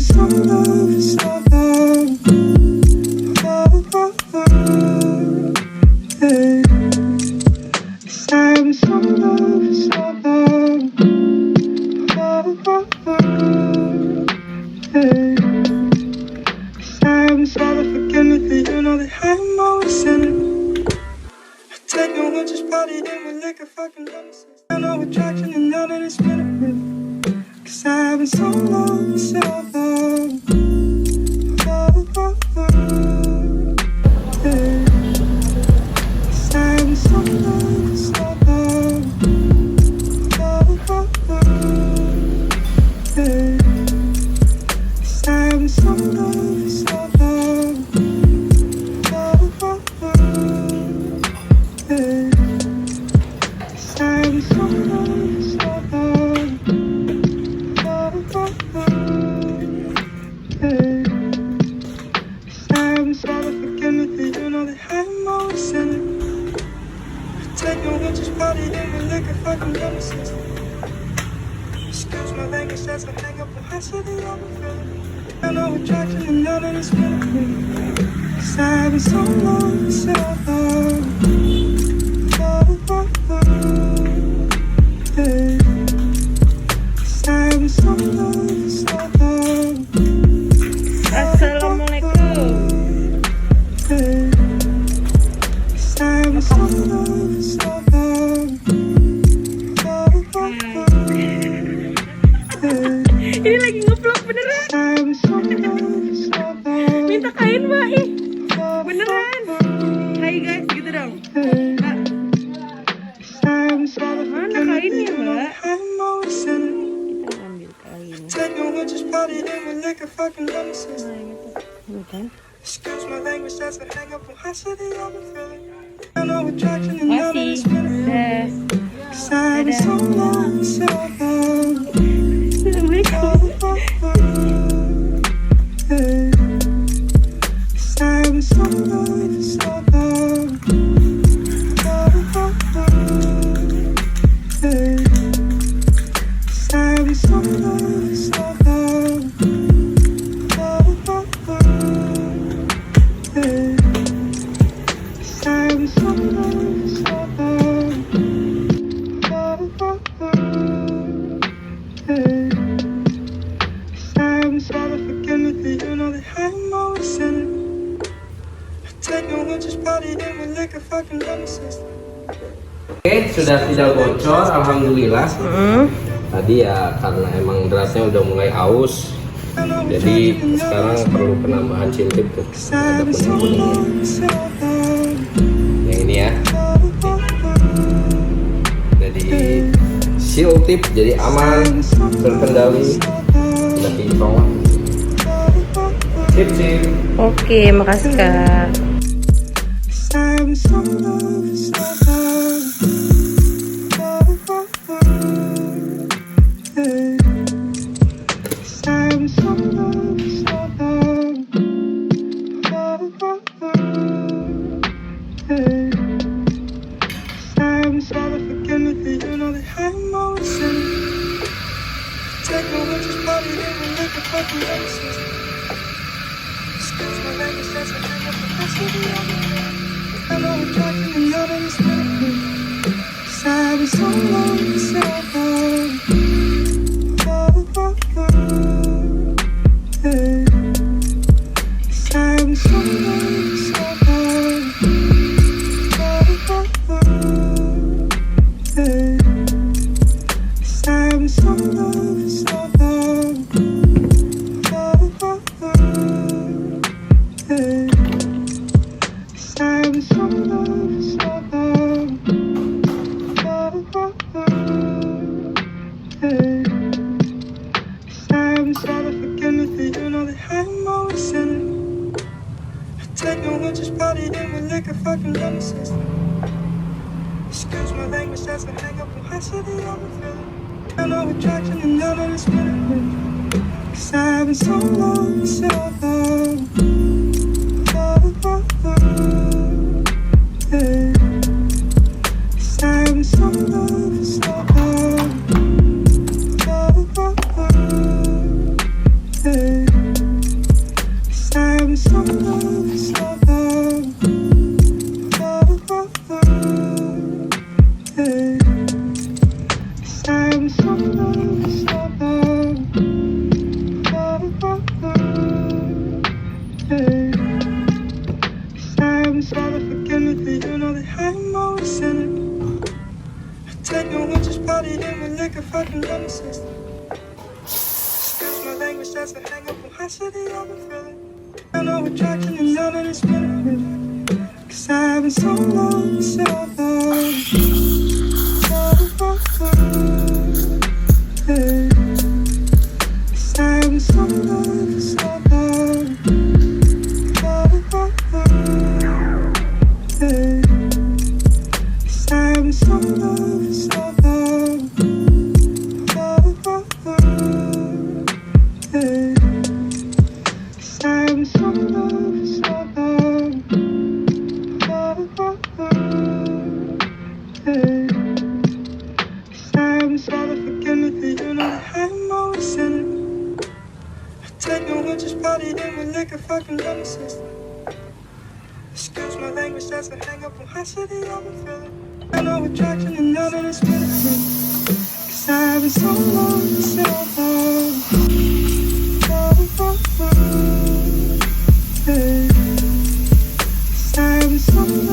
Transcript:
so long for so long. Hey. 'Cause I've been so long for so long. Hey. 'Cause I've been so to forgive me for you know that I'm always sinning. I take no one just party in with liquor, fucking nemesis. I know attraction and now that it's been a minute. 'Cause I've been so long for so long. Hey. 'Cause I've been so long for so long. Hey. 'Cause I've been so long for so long. Hey. 'Cause I've been so long for so long. Hey. 'Cause I've been so to forgive me for you know that I'm always sinning. I take no one just party in with liquor, fucking nemesis. Excuse my language, that's a hang up on high city, I'm a feeling. I know attraction and now that it's been a minute. 'Cause I've been so long for so long. Hey. 'Cause I've been so long for so long. Assalamualaikum. Hey. 'Cause I've been so long for so long. Hey. Ini lagi nge-vlog beneran. 'Cause I've been so long for so long. Minta kain mbak, ih beneran. Hai guys, gitu dong. Mbak, mana kainnya mbak? Kita ambil kain. Take no one just party in with liquor, fucking nemesis. Ini kan? Excuse my language, that's a hang up on high city, I'm a feeling. I know attraction and now that Masih. it's been a minute. Dah. 'Cause I've been so long for so long. Assalamualaikum. Hey. 'Cause I've been so long for so long. Hey. 'Cause I've been so long for so long. Hey. 'Cause I've been so long for so long. Hey. 'Cause I've been so to forgive me for you know that I'm always sinning. I take no one just party in with liquor, fucking nemesis. Oke, sudah tidak bocor, alhamdulillah. Tadi ya karena emang derasnya udah mulai aus, jadi sekarang perlu penambahan ciltip tuh. Ada kuning-kuningnya. Yang ini ya. Jadi seal tip, jadi aman, terkendali, udah kinclong. Sip. Oke, makasih kak. 'Cause I've been so long for so long. Hey. 'Cause I've been so long for so long. Hey. 'Cause I've been so to forgive me for you know that I'm always sinning. Take no one just party in with liquor, fucking nemesis. Excuse my language, that's a hang up on high city, I'm a feeling. I know attraction and now that it's been a minute. 'Cause I've been so long for so long. Hey. 'Cause I've been so long for so long. Hey. 'Cause I've been so long for so long. Hey. 'Cause I've been so long for so long. Hey. 'Cause I've been so to forgive me for you know that I'm always sinning. I take no one just party in with liquor, fucking nemesis. Excuse my language, that's a hang up on high city, I'm a feeling. I know attraction and now that it's been a minute. 'Cause I've been so long for so long. Hey. 'Cause I've been so long for so long. Hey. take no one, just party in with liquor, fucking on the system. Excuse my language, that's a hang up on high city, I've been feeling. I know attraction and none of this feeling. Cause I've been so long, so long. Hey. Cause I've been so long, so long. Hey. Cause I've been so long, so long. Hey. Cause I've been so long, so long. Hey. Cause I've been trying to forgive me for you know that I'm always sinning. I take no one, just party in with liquor, fucking on the system. Excuse my language, that's a hang up on high city, I've been feeling. I know attraction and none of this feeling. Cause I've been so long, so long. Hey. Cause I've been so long.